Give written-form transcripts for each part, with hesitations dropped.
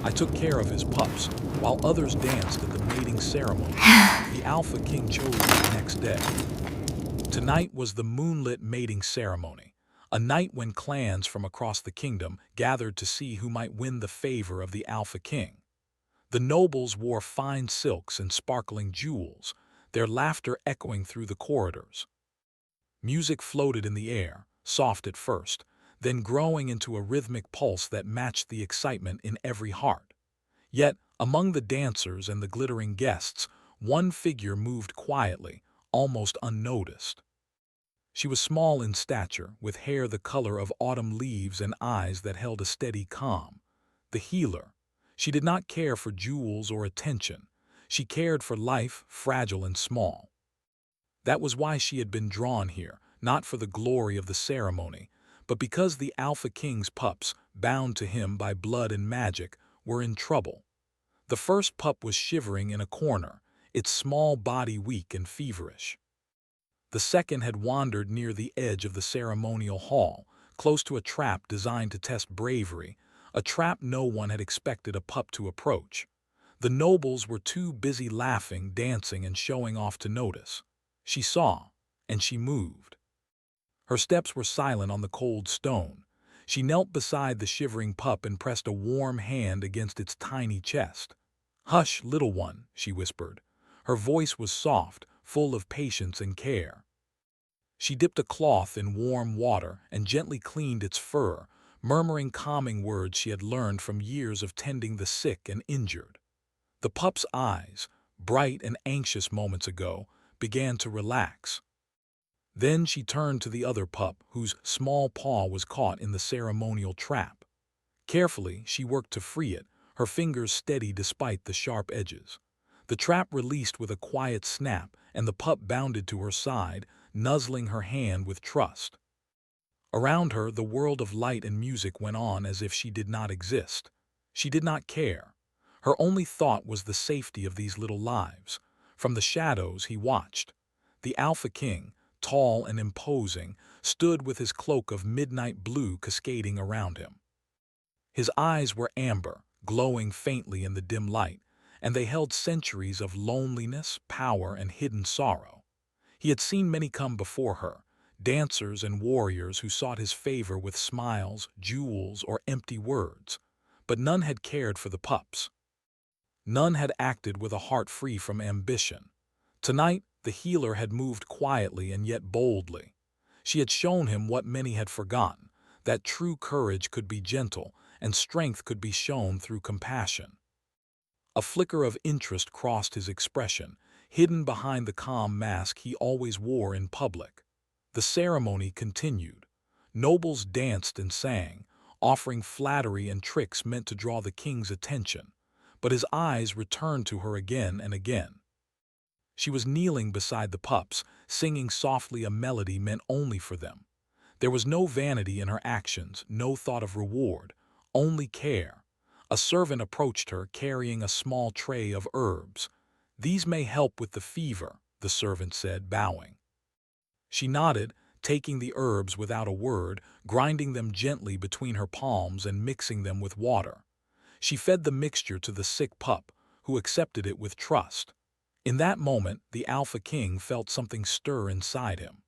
I took care of his pups, while others danced at the mating ceremony. The Alpha King chose me the next day. Tonight was the moonlit mating ceremony, a night when clans from across the kingdom gathered to see who might win the favor of the Alpha King. The nobles wore fine silks and sparkling jewels, their laughter echoing through the corridors. Music floated in the air, soft at first, then growing into a rhythmic pulse that matched the excitement in every heart. Yet, among the dancers and the glittering guests, one figure moved quietly, almost unnoticed. She was small in stature, with hair the color of autumn leaves and eyes that held a steady calm. The healer. She did not care for jewels or attention. She cared for life, fragile and small. That was why she had been drawn here, not for the glory of the ceremony, but because the Alpha King's pups, bound to him by blood and magic, were in trouble. The first pup was shivering in a corner, its small body weak and feverish. The second had wandered near the edge of the ceremonial hall, close to a trap designed to test bravery, a trap no one had expected a pup to approach. The nobles were too busy laughing, dancing, and showing off to notice. She saw, and she moved. Her steps were silent on the cold stone. She knelt beside the shivering pup and pressed a warm hand against its tiny chest. "Hush, little one," she whispered. Her voice was soft, full of patience and care. She dipped a cloth in warm water and gently cleaned its fur, murmuring calming words she had learned from years of tending the sick and injured. The pup's eyes, bright and anxious moments ago, began to relax. Then she turned to the other pup, whose small paw was caught in the ceremonial trap. Carefully, she worked to free it, her fingers steady despite the sharp edges. The trap released with a quiet snap, and the pup bounded to her side, nuzzling her hand with trust. Around her, the world of light and music went on as if she did not exist. She did not care. Her only thought was the safety of these little lives. From the shadows, he watched. The Alpha King, tall and imposing, stood with his cloak of midnight blue cascading around him. His eyes were amber, glowing faintly in the dim light, and they held centuries of loneliness, power, and hidden sorrow. He had seen many come before her, dancers and warriors who sought his favor with smiles, jewels, or empty words, but none had cared for the pups. None had acted with a heart free from ambition. Tonight, the healer had moved quietly and yet boldly. She had shown him what many had forgotten, that true courage could be gentle and strength could be shown through compassion. A flicker of interest crossed his expression, hidden behind the calm mask he always wore in public. The ceremony continued. Nobles danced and sang, offering flattery and tricks meant to draw the king's attention, but his eyes returned to her again and again. She was kneeling beside the pups, singing softly a melody meant only for them. There was no vanity in her actions, no thought of reward, only care. A servant approached her, carrying a small tray of herbs. "These may help with the fever," the servant said, bowing. She nodded, taking the herbs without a word, grinding them gently between her palms and mixing them with water. She fed the mixture to the sick pup, who accepted it with trust. In that moment, the Alpha King felt something stir inside him.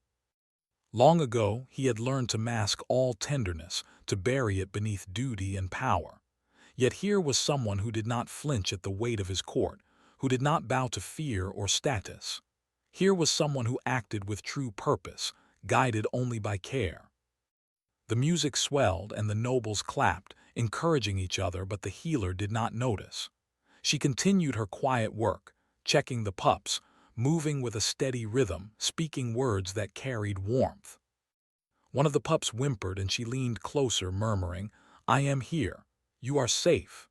Long ago, he had learned to mask all tenderness, to bury it beneath duty and power. Yet here was someone who did not flinch at the weight of his court, who did not bow to fear or status. Here was someone who acted with true purpose, guided only by care. The music swelled and the nobles clapped, encouraging each other, but the healer did not notice. She continued her quiet work, checking the pups, moving with a steady rhythm, speaking words that carried warmth. One of the pups whimpered and she leaned closer, murmuring, "I am here. You are safe."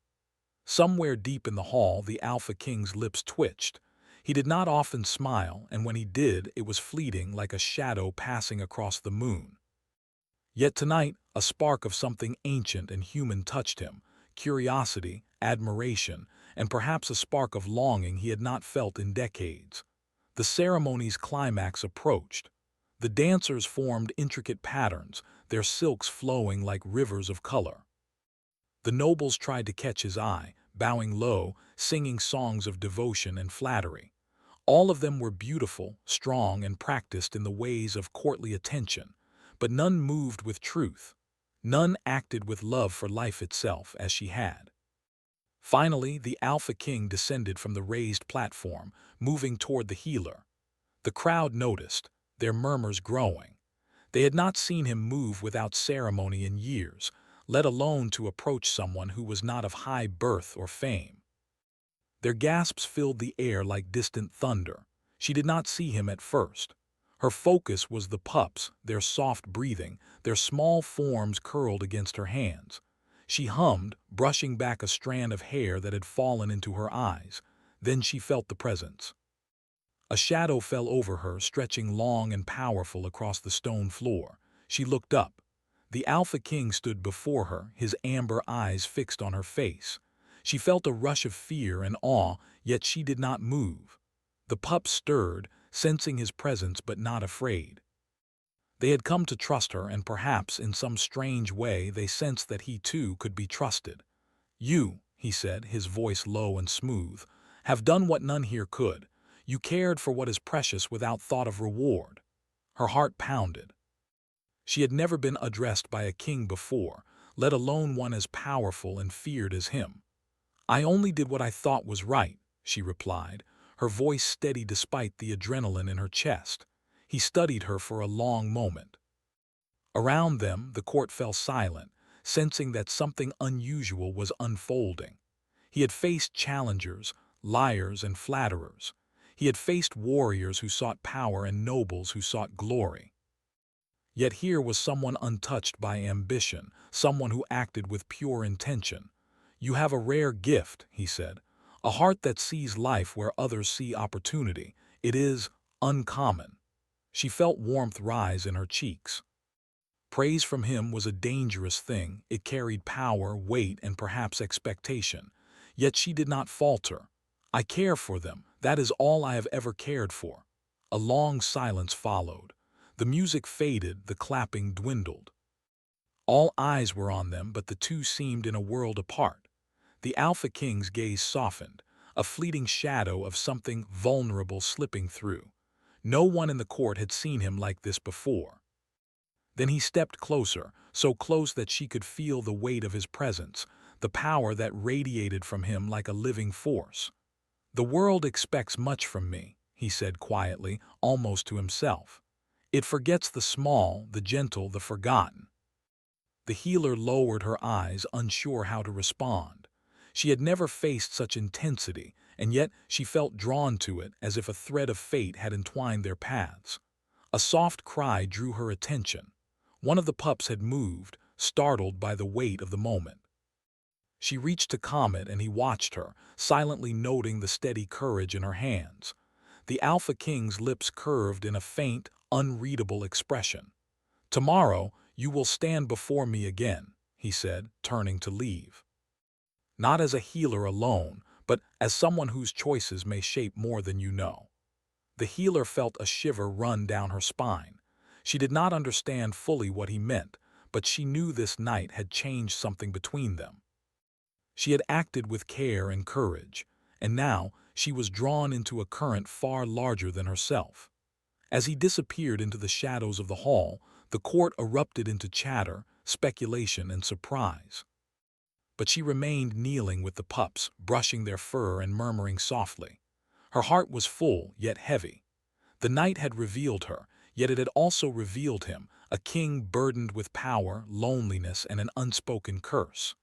Somewhere deep in the hall, the Alpha King's lips twitched. He did not often smile, and when he did, it was fleeting, like a shadow passing across the moon. Yet tonight, a spark of something ancient and human touched him, curiosity, admiration, and perhaps a spark of longing he had not felt in decades. The ceremony's climax approached. The dancers formed intricate patterns, their silks flowing like rivers of color. The nobles tried to catch his eye, bowing low, singing songs of devotion and flattery. All of them were beautiful, strong, and practiced in the ways of courtly attention, but none moved with truth. None acted with love for life itself as she had. Finally, the Alpha King descended from the raised platform, moving toward the healer. The crowd noticed, their murmurs growing. They had not seen him move without ceremony in years, let alone to approach someone who was not of high birth or fame. Their gasps filled the air like distant thunder. She did not see him at first. Her focus was the pups, their soft breathing, their small forms curled against her hands. She hummed, brushing back a strand of hair that had fallen into her eyes. Then she felt the presence. A shadow fell over her, stretching long and powerful across the stone floor. She looked up. The Alpha King stood before her, his amber eyes fixed on her face. She felt a rush of fear and awe, yet she did not move. The pups stirred, sensing his presence but not afraid. They had come to trust her, and perhaps, in some strange way, they sensed that he too could be trusted. "You," he said, his voice low and smooth, "have done what none here could. You cared for what is precious without thought of reward." Her heart pounded. She had never been addressed by a king before, let alone one as powerful and feared as him. "I only did what I thought was right," she replied, her voice steady despite the adrenaline in her chest. He studied her for a long moment. Around them, the court fell silent, sensing that something unusual was unfolding. He had faced challengers, liars, and flatterers. He had faced warriors who sought power and nobles who sought glory. Yet here was someone untouched by ambition, someone who acted with pure intention. "You have a rare gift," he said, "a heart that sees life where others see opportunity. It is uncommon." She felt warmth rise in her cheeks. Praise from him was a dangerous thing. It carried power, weight, and perhaps expectation. Yet she did not falter. "I care for them. That is all I have ever cared for." A long silence followed. The music faded, the clapping dwindled. All eyes were on them, but the two seemed in a world apart. The Alpha King's gaze softened, a fleeting shadow of something vulnerable slipping through. No one in the court had seen him like this before. Then he stepped closer, so close that she could feel the weight of his presence, the power that radiated from him like a living force. "The world expects much from me," he said quietly, almost to himself. "It forgets the small, the gentle, the forgotten." The healer lowered her eyes, unsure how to respond. She had never faced such intensity, and yet she felt drawn to it as if a thread of fate had entwined their paths. A soft cry drew her attention. One of the pups had moved, startled by the weight of the moment. She reached to calm it, and he watched her, silently noting the steady courage in her hands. The Alpha King's lips curved in a faint, unreadable expression. "Tomorrow, you will stand before me again," he said, turning to leave. "Not as a healer alone, but as someone whose choices may shape more than you know." The healer felt a shiver run down her spine. She did not understand fully what he meant, but she knew this night had changed something between them. She had acted with care and courage, and now she was drawn into a current far larger than herself. As he disappeared into the shadows of the hall, the court erupted into chatter, speculation, and surprise. But she remained kneeling with the pups, brushing their fur and murmuring softly. Her heart was full, yet heavy. The night had revealed her, yet it had also revealed him, a king burdened with power, loneliness, and an unspoken curse.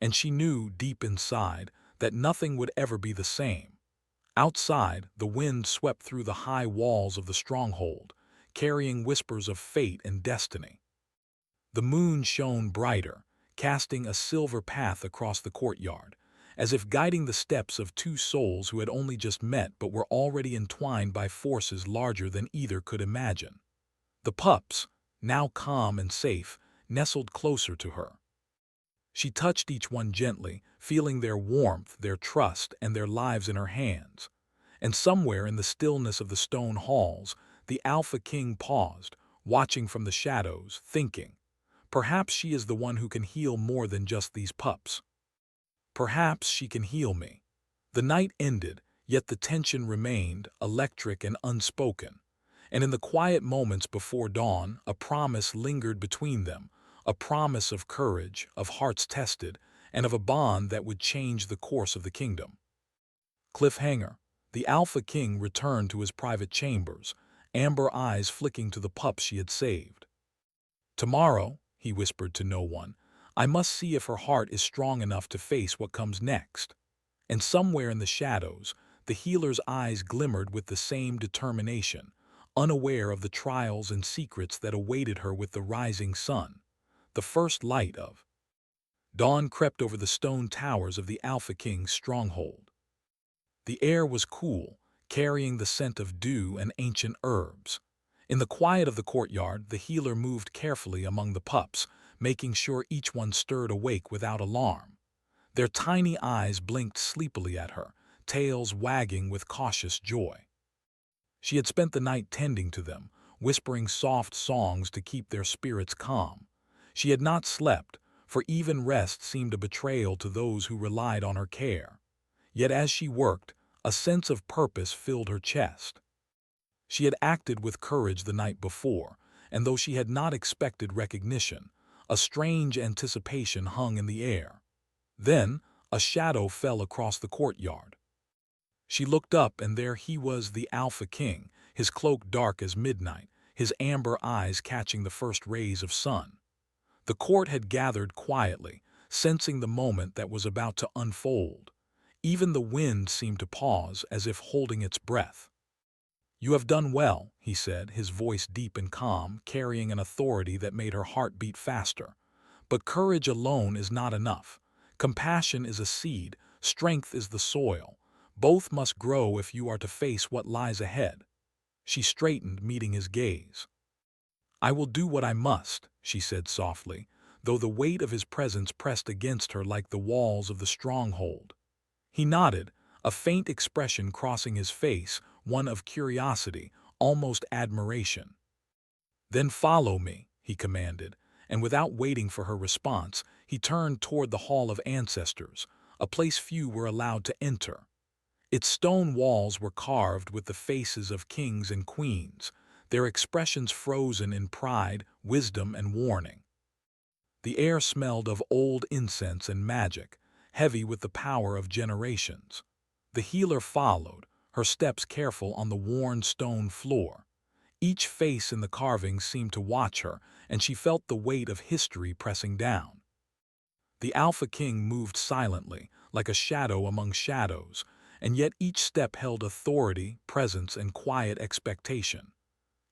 And she knew, deep inside, that nothing would ever be the same. Outside, the wind swept through the high walls of the stronghold, carrying whispers of fate and destiny. The moon shone brighter, casting a silver path across the courtyard, as if guiding the steps of two souls who had only just met but were already entwined by forces larger than either could imagine. The pups, now calm and safe, nestled closer to her. She touched each one gently, feeling their warmth, their trust, and their lives in her hands. And somewhere in the stillness of the stone halls, the Alpha King paused, watching from the shadows, thinking. Perhaps she is the one who can heal more than just these pups. Perhaps she can heal me. The night ended, yet the tension remained, electric and unspoken. And in the quiet moments before dawn, a promise lingered between them, a promise of courage, of hearts tested, and of a bond that would change the course of the kingdom. Cliffhanger. The Alpha King returned to his private chambers, amber eyes flicking to the pups she had saved. "Tomorrow," he whispered to no one, "I must see if her heart is strong enough to face what comes next." And somewhere in the shadows, the healer's eyes glimmered with the same determination, unaware of the trials and secrets that awaited her with the rising sun, the first light of dawn crept over the stone towers of the Alpha King's stronghold. The air was cool, carrying the scent of dew and ancient herbs. In the quiet of the courtyard, the healer moved carefully among the pups, making sure each one stirred awake without alarm. Their tiny eyes blinked sleepily at her, tails wagging with cautious joy. She had spent the night tending to them, whispering soft songs to keep their spirits calm. She had not slept, for even rest seemed a betrayal to those who relied on her care. Yet as she worked, a sense of purpose filled her chest. She had acted with courage the night before, and though she had not expected recognition, a strange anticipation hung in the air. Then, a shadow fell across the courtyard. She looked up, and there he was, the Alpha King, his cloak dark as midnight, his amber eyes catching the first rays of sun. The court had gathered quietly, sensing the moment that was about to unfold. Even the wind seemed to pause, as if holding its breath. "You have done well," he said, his voice deep and calm, carrying an authority that made her heart beat faster. "But courage alone is not enough. Compassion is a seed, strength is the soil. Both must grow if you are to face what lies ahead." She straightened, meeting his gaze. "I will do what I must," she said softly, though the weight of his presence pressed against her like the walls of the stronghold. He nodded, a faint expression crossing his face, one of curiosity, almost admiration. "Then follow me," he commanded, and without waiting for her response, he turned toward the Hall of Ancestors, a place few were allowed to enter. Its stone walls were carved with the faces of kings and queens, their expressions frozen in pride, wisdom, and warning. The air smelled of old incense and magic, heavy with the power of generations. The healer followed, her steps careful on the worn stone floor. Each face in the carving seemed to watch her, and she felt the weight of history pressing down. The Alpha King moved silently, like a shadow among shadows, and yet each step held authority, presence, and quiet expectation.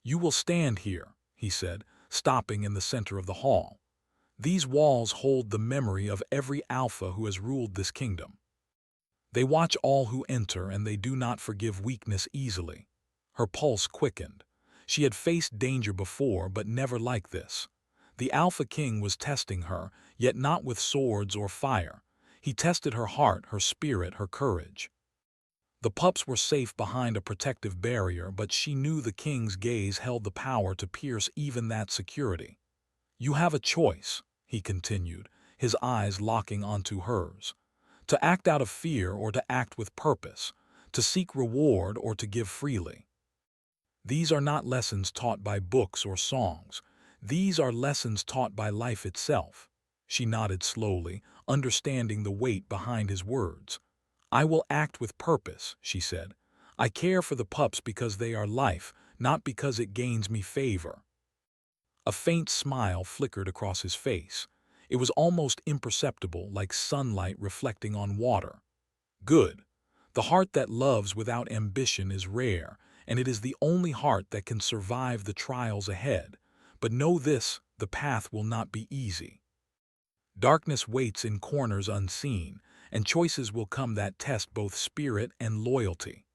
"You will stand here," he said, stopping in the center of the hall. "These walls hold the memory of every Alpha who has ruled this kingdom. They watch all who enter, and they do not forgive weakness easily." Her pulse quickened. She had faced danger before, but never like this. The Alpha King was testing her, yet not with swords or fire. He tested her heart, her spirit, her courage. The pups were safe behind a protective barrier, but she knew the king's gaze held the power to pierce even that security. "You have a choice," he continued, his eyes locking onto hers. "To act out of fear or to act with purpose, to seek reward or to give freely. These are not lessons taught by books or songs. These are lessons taught by life itself." She nodded slowly, understanding the weight behind his words. "I will act with purpose," she said. "I care for the pups because they are life, not because it gains me favor." A faint smile flickered across his face. It was almost imperceptible, like sunlight reflecting on water. "Good. The heart that loves without ambition is rare, and it is the only heart that can survive the trials ahead. But know this, the path will not be easy. Darkness waits in corners unseen, and choices will come that test both spirit and loyalty."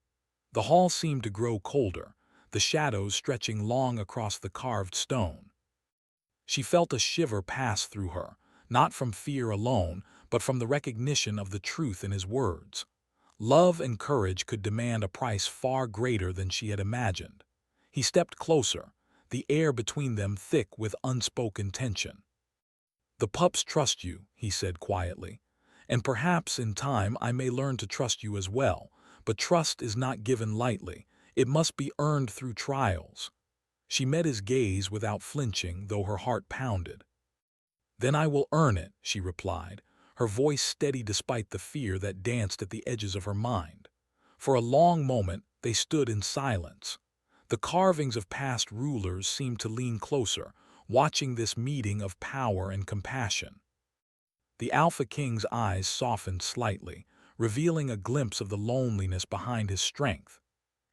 The hall seemed to grow colder, the shadows stretching long across the carved stone. She felt a shiver pass through her, not from fear alone, but from the recognition of the truth in his words. Love and courage could demand a price far greater than she had imagined. He stepped closer, the air between them thick with unspoken tension. "The pups trust you," he said quietly. "And perhaps in time I may learn to trust you as well, but trust is not given lightly. It must be earned through trials." She met his gaze without flinching, though her heart pounded. "Then I will earn it," she replied, her voice steady despite the fear that danced at the edges of her mind. For a long moment they stood in silence. The carvings of past rulers seemed to lean closer, watching this meeting of power and compassion. The Alpha King's eyes softened slightly, revealing a glimpse of the loneliness behind his strength.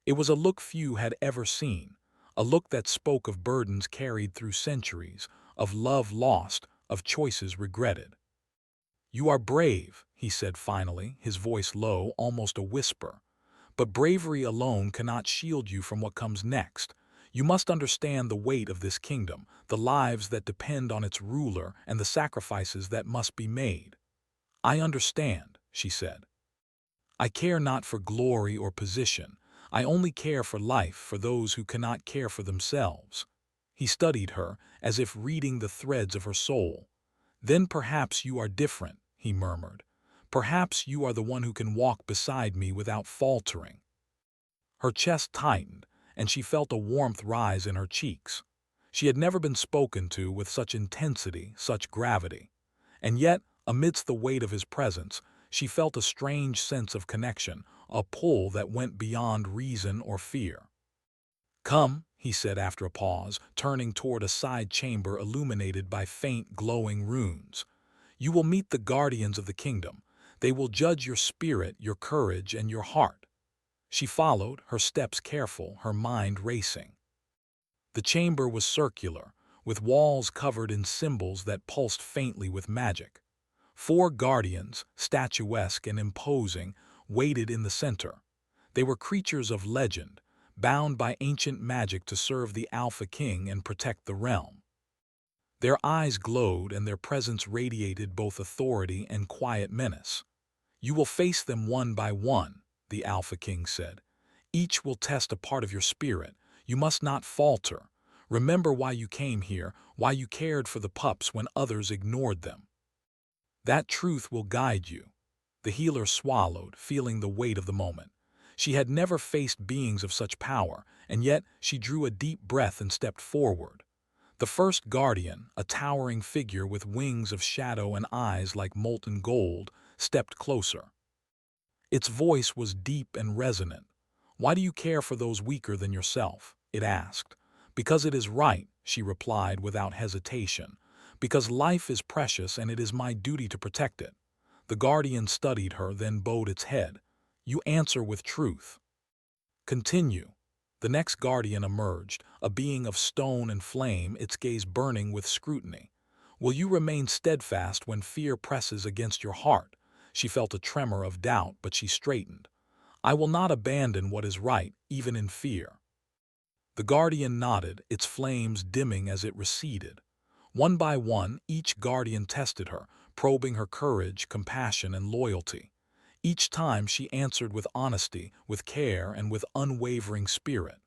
It was a look few had ever seen, a look that spoke of burdens carried through centuries, of love lost, of choices regretted. "You are brave," he said finally, his voice low, almost a whisper. "But bravery alone cannot shield you from what comes next. You must understand the weight of this kingdom, the lives that depend on its ruler, and the sacrifices that must be made." "I understand," she said. "I care not for glory or position. I only care for life, for those who cannot care for themselves." He studied her, as if reading the threads of her soul. "Then perhaps you are different," he murmured. "Perhaps you are the one who can walk beside me without faltering." Her chest tightened, and she felt a warmth rise in her cheeks. She had never been spoken to with such intensity, such gravity. And yet, amidst the weight of his presence, she felt a strange sense of connection, a pull that went beyond reason or fear. "Come," he said after a pause, turning toward a side chamber illuminated by faint, glowing runes. "You will meet the guardians of the kingdom. They will judge your spirit, your courage, and your heart." She followed, her steps careful, her mind racing. The chamber was circular, with walls covered in symbols that pulsed faintly with magic. 4 guardians, statuesque and imposing, waited in the center. They were creatures of legend, bound by ancient magic to serve the Alpha King and protect the realm. Their eyes glowed and their presence radiated both authority and quiet menace. "You will face them one by one," the Alpha King said. "Each will test a part of your spirit. You must not falter. Remember why you came here, why you cared for the pups when others ignored them. That truth will guide you." The healer swallowed, feeling the weight of the moment. She had never faced beings of such power, and yet she drew a deep breath and stepped forward. The first guardian, a towering figure with wings of shadow and eyes like molten gold, stepped closer. Its voice was deep and resonant. "Why do you care for those weaker than yourself?" it asked. "Because it is right," she replied without hesitation. "Because life is precious and it is my duty to protect it." The guardian studied her, then bowed its head. "You answer with truth. Continue." The next guardian emerged, a being of stone and flame, its gaze burning with scrutiny. "Will you remain steadfast when fear presses against your heart?" She felt a tremor of doubt, but she straightened. "I will not abandon what is right, even in fear." The guardian nodded, its flames dimming as it receded. One by one, each guardian tested her, probing her courage, compassion, and loyalty. Each time she answered with honesty, with care, and with unwavering spirit.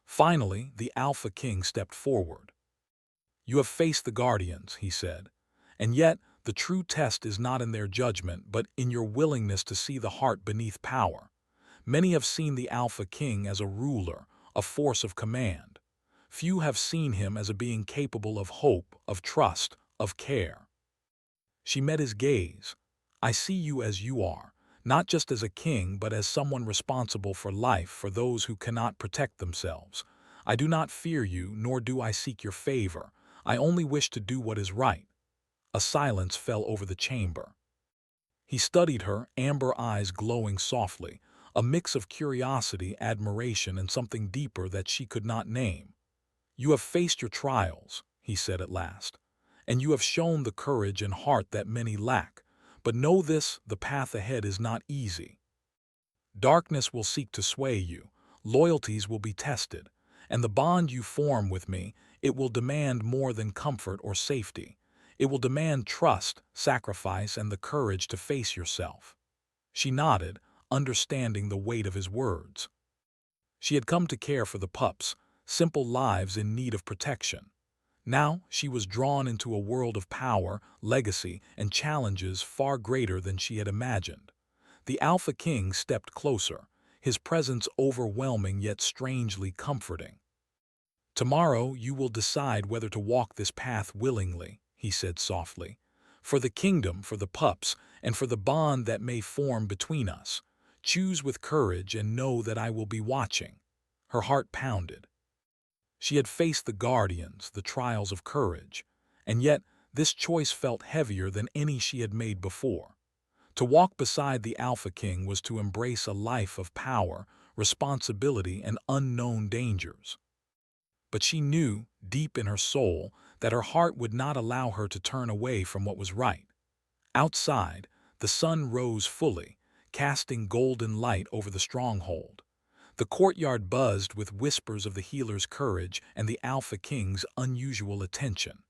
Finally, the Alpha King stepped forward. "You have faced the guardians," he said. "And yet, the true test is not in their judgment, but in your willingness to see the heart beneath power. Many have seen the Alpha King as a ruler, a force of command. Few have seen him as a being capable of hope, of trust, of care." She met his gaze. "I see you as you are, not just as a king, but as someone responsible for life, for those who cannot protect themselves. I do not fear you, nor do I seek your favor. I only wish to do what is right." A silence fell over the chamber. He studied her, amber eyes glowing softly, a mix of curiosity, admiration, and something deeper that she could not name. "You have faced your trials," he said at last, "and you have shown the courage and heart that many lack. But know this, the path ahead is not easy. Darkness will seek to sway you, loyalties will be tested, and the bond you form with me, it will demand more than comfort or safety. It will demand trust, sacrifice, and the courage to face yourself." She nodded, understanding the weight of his words. She had come to care for the pups, simple lives in need of protection. Now she was drawn into a world of power, legacy, and challenges far greater than she had imagined. The Alpha King stepped closer, his presence overwhelming yet strangely comforting. "Tomorrow you will decide whether to walk this path willingly," he said softly. "For the kingdom, for the pups, and for the bond that may form between us. Choose with courage and know that I will be watching." Her heart pounded. She had faced the guardians, the trials of courage, and yet this choice felt heavier than any she had made before. To walk beside the Alpha King was to embrace a life of power, responsibility, and unknown dangers. But she knew, deep in her soul, that her heart would not allow her to turn away from what was right. Outside, the sun rose fully, casting golden light over the stronghold. The courtyard buzzed with whispers of the healer's courage and the Alpha King's unusual attention.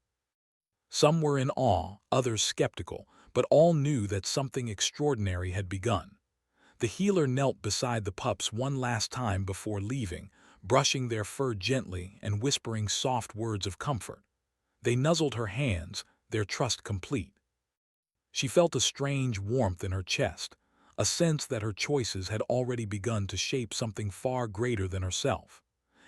Some were in awe, others skeptical, but all knew that something extraordinary had begun. The healer knelt beside the pups one last time before leaving, brushing their fur gently and whispering soft words of comfort. They nuzzled her hands, their trust complete. She felt a strange warmth in her chest, a sense that her choices had already begun to shape something far greater than herself.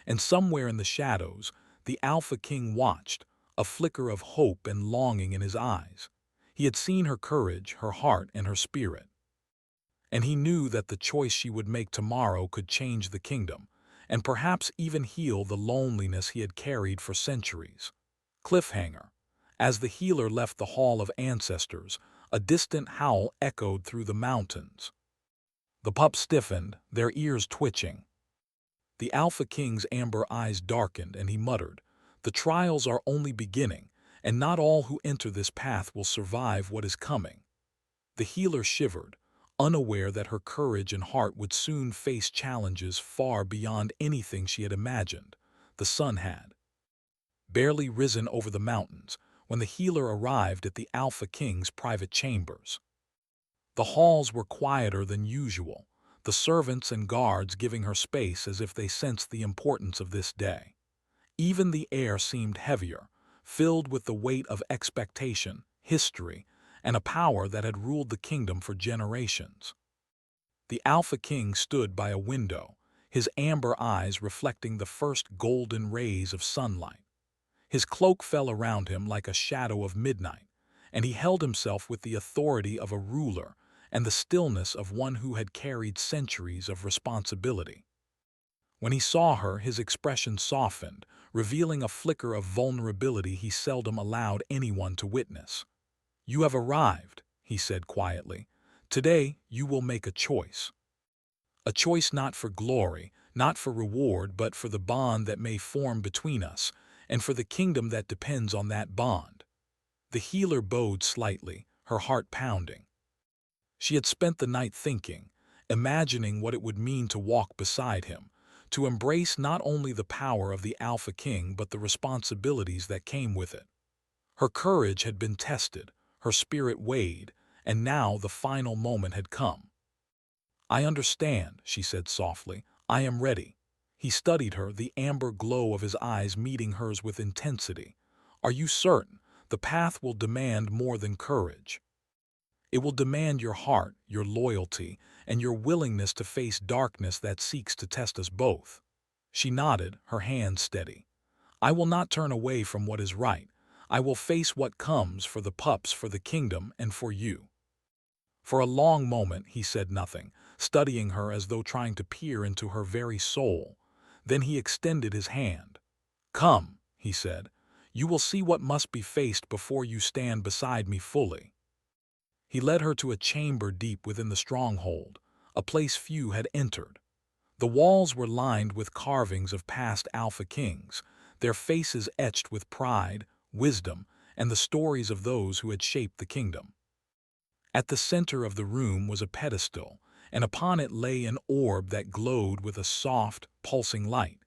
And somewhere in the shadows, the Alpha King watched, a flicker of hope and longing in his eyes. He had seen her courage, her heart, and her spirit. And he knew that the choice she would make tomorrow could change the kingdom, and perhaps even heal the loneliness he had carried for centuries. Cliffhanger. As the healer left the Hall of Ancestors, a distant howl echoed through the mountains. The pups stiffened, their ears twitching. The Alpha King's amber eyes darkened, and he muttered, "The trials are only beginning, and not all who enter this path will survive what is coming." The healer shivered, unaware that her courage and heart would soon face challenges far beyond anything she had imagined. The sun had barely risen over the mountains when the healer arrived at the Alpha King's private chambers. The halls were quieter than usual, the servants and guards giving her space as if they sensed the importance of this day. Even the air seemed heavier, filled with the weight of expectation, history, and a power that had ruled the kingdom for generations. The Alpha King stood by a window, his amber eyes reflecting the first golden rays of sunlight. His cloak fell around him like a shadow of midnight, and he held himself with the authority of a ruler and the stillness of one who had carried centuries of responsibility. When he saw her, his expression softened, revealing a flicker of vulnerability he seldom allowed anyone to witness. "You have arrived," he said quietly. "Today you will make a choice. A choice not for glory, not for reward, but for the bond that may form between us, and for the kingdom that depends on that bond." The healer bowed slightly, her heart pounding. She had spent the night thinking, imagining what it would mean to walk beside him, to embrace not only the power of the Alpha King but the responsibilities that came with it. Her courage had been tested, her spirit weighed, and now the final moment had come. "I understand," she said softly. "I am ready." He studied her, the amber glow of his eyes meeting hers with intensity. "Are you certain? The path will demand more than courage. It will demand your heart, your loyalty, and your willingness to face darkness that seeks to test us both." She nodded, her hands steady. "I will not turn away from what is right. I will face what comes for the pups, for the kingdom, and for you." For a long moment he said nothing, studying her as though trying to peer into her very soul. Then he extended his hand. "Come," he said. "You will see what must be faced before you stand beside me fully." He led her to a chamber deep within the stronghold, a place few had entered. The walls were lined with carvings of past Alpha Kings, their faces etched with pride, wisdom, and the stories of those who had shaped the kingdom. At the center of the room was a pedestal, and upon it lay an orb that glowed with a soft, pulsing light.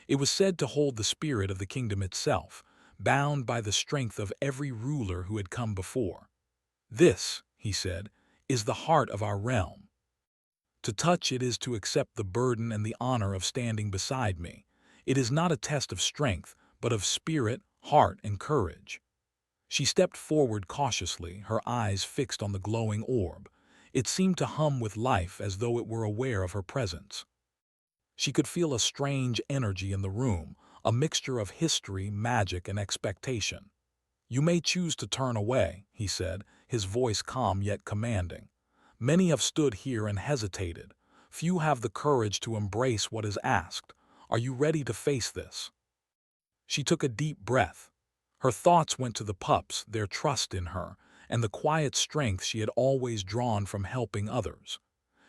It was said to hold the spirit of the kingdom itself, bound by the strength of every ruler who had come before. "This," he said, "is the heart of our realm. To touch it is to accept the burden and the honor of standing beside me. It is not a test of strength, but of spirit, heart, and courage. She stepped forward cautiously, her eyes fixed on the glowing orb. It seemed to hum with life as though it were aware of her presence. She could feel a strange energy in the room, a mixture of history, magic, and expectation. "You may choose to turn away," he said, his voice calm yet commanding. "Many have stood here and hesitated. Few have the courage to embrace what is asked. Are you ready to face this?" She took a deep breath. Her thoughts went to the pups, their trust in her, and the quiet strength she had always drawn from helping others.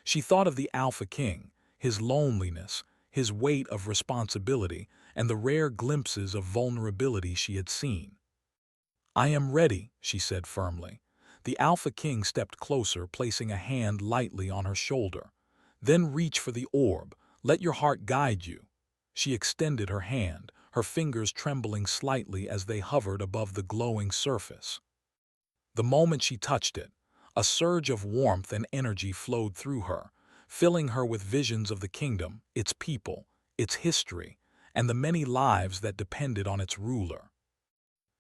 She thought of the Alpha King, his loneliness, his weight of responsibility, and the rare glimpses of vulnerability she had seen. "I am ready," she said firmly. The Alpha King stepped closer, placing a hand lightly on her shoulder. "Then reach for the orb. Let your heart guide you." She extended her hand, her fingers trembling slightly as they hovered above the glowing surface. The moment she touched it, a surge of warmth and energy flowed through her, filling her with visions of the kingdom, its people, its history, and the many lives that depended on its ruler.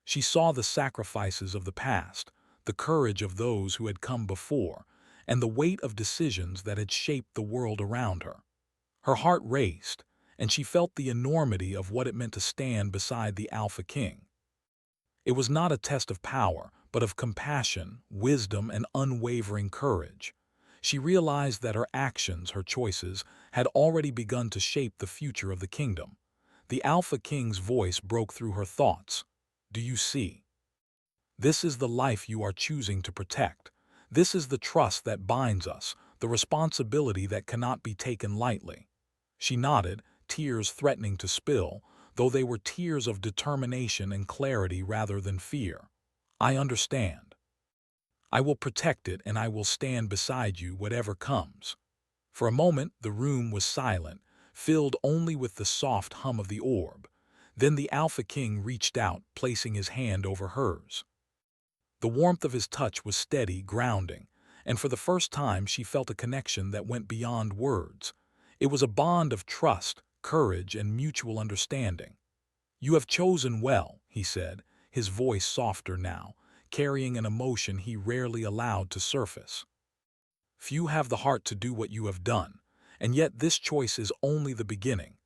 She saw the sacrifices of the past, the courage of those who had come before, and the weight of decisions that had shaped the world around her. Her heart raced, and she felt the enormity of what it meant to stand beside the Alpha King. It was not a test of power, but of compassion, wisdom, and unwavering courage. She realized that her actions, her choices, had already begun to shape the future of the kingdom. The Alpha King's voice broke through her thoughts. "Do you see? This is the life you are choosing to protect. This is the trust that binds us, the responsibility that cannot be taken lightly." She nodded, tears threatening to spill, though they were tears of determination and clarity rather than fear. "I understand. I will protect it, and I will stand beside you whatever comes." For a moment the room was silent, filled only with the soft hum of the orb. Then the Alpha King reached out, placing his hand over hers. The warmth of his touch was steady, grounding, and for the first time she felt a connection that went beyond words. It was a bond of trust, courage, and mutual understanding. "You have chosen well," he said, his voice softer now, carrying an emotion he rarely allowed to surface. "Few have the heart to do what you have done, and yet this choice is only the beginning.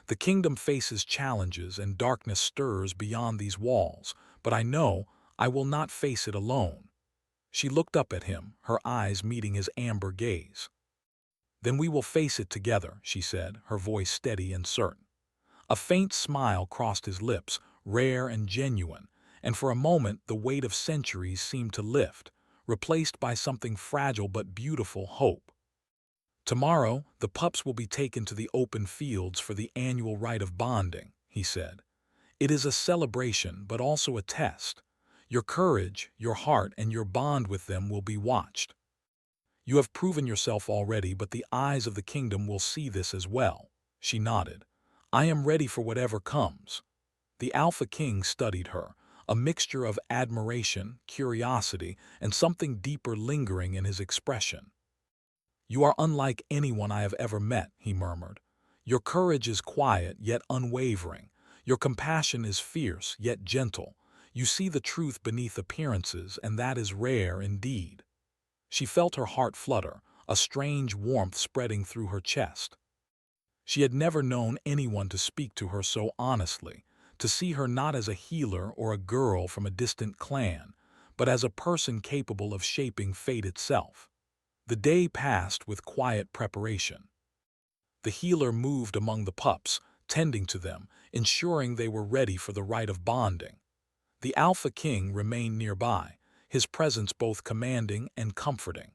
The kingdom faces challenges and darkness stirs beyond these walls, but I know I will not face it alone." She looked up at him, her eyes meeting his amber gaze. "Then we will face it together," she said, her voice steady and certain. A faint smile crossed his lips, rare and genuine, and for a moment the weight of centuries seemed to lift, replaced by something fragile but beautiful: hope. "Tomorrow, the pups will be taken to the open fields for the annual rite of bonding," he said. "It is a celebration, but also a test. Your courage, your heart, and your bond with them will be watched. You have proven yourself already, but the eyes of the kingdom will see this as well." She nodded. "I am ready for whatever comes." The Alpha King studied her, a mixture of admiration, curiosity, and something deeper lingering in his expression. "You are unlike anyone I have ever met," he murmured. "Your courage is quiet, yet unwavering. Your compassion is fierce, yet gentle. You see the truth beneath appearances, and that is rare indeed." She felt her heart flutter, a strange warmth spreading through her chest. She had never known anyone to speak to her so honestly, to see her not as a healer or a girl from a distant clan, but as a person capable of shaping fate itself. The day passed with quiet preparation. The healer moved among the pups, tending to them, ensuring they were ready for the rite of bonding. The Alpha King remained nearby, his presence both commanding and comforting.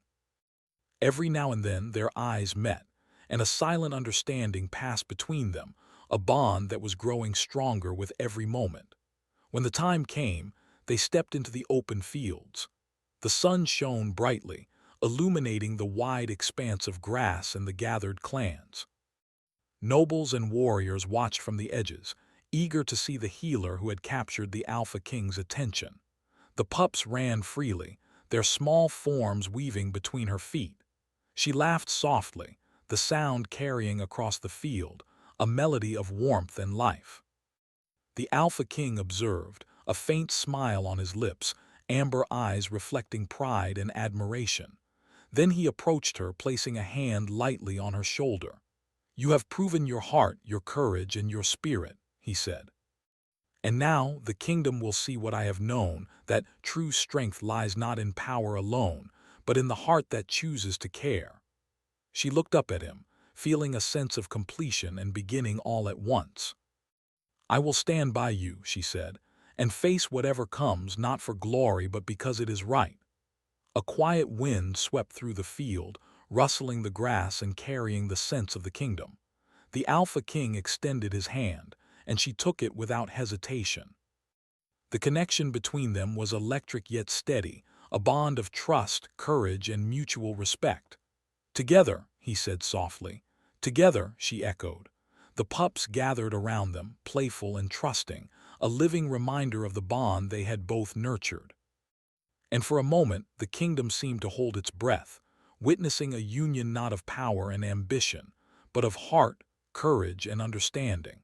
Every now and then their eyes met, and a silent understanding passed between them, a bond that was growing stronger with every moment. When the time came, they stepped into the open fields. The sun shone brightly, illuminating the wide expanse of grass and the gathered clans. Nobles and warriors watched from the edges, eager to see the healer who had captured the Alpha King's attention. The pups ran freely, their small forms weaving between her feet. She laughed softly, the sound carrying across the field, a melody of warmth and life. The Alpha King observed, a faint smile on his lips, amber eyes reflecting pride and admiration. Then he approached her, placing a hand lightly on her shoulder. "You have proven your heart, your courage, and your spirit," he said. "And now the kingdom will see what I have known, that true strength lies not in power alone, but in the heart that chooses to care." She looked up at him, feeling a sense of completion and beginning all at once. "I will stand by you," she said, "and face whatever comes, not for glory but because it is right." A quiet wind swept through the field, rustling the grass and carrying the scents of the kingdom. The Alpha King extended his hand, and she took it without hesitation. The connection between them was electric yet steady, a bond of trust, courage, and mutual respect. "Together," he said softly. "Together," she echoed. The pups gathered around them, playful and trusting, a living reminder of the bond they had both nurtured. And for a moment, the kingdom seemed to hold its breath, witnessing a union not of power and ambition, but of heart, courage, and understanding.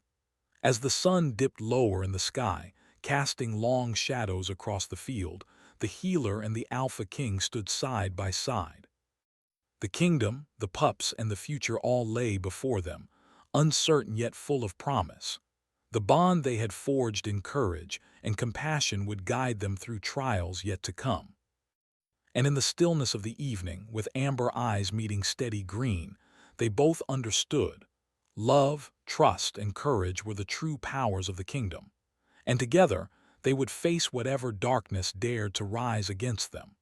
As the sun dipped lower in the sky, casting long shadows across the field, the healer and the Alpha King stood side by side. The kingdom, the pups, and the future all lay before them, uncertain yet full of promise. The bond they had forged in courage and compassion would guide them through trials yet to come. And in the stillness of the evening, with amber eyes meeting steady green, they both understood. Love, trust, and courage were the true powers of the kingdom, and together they would face whatever darkness dared to rise against them.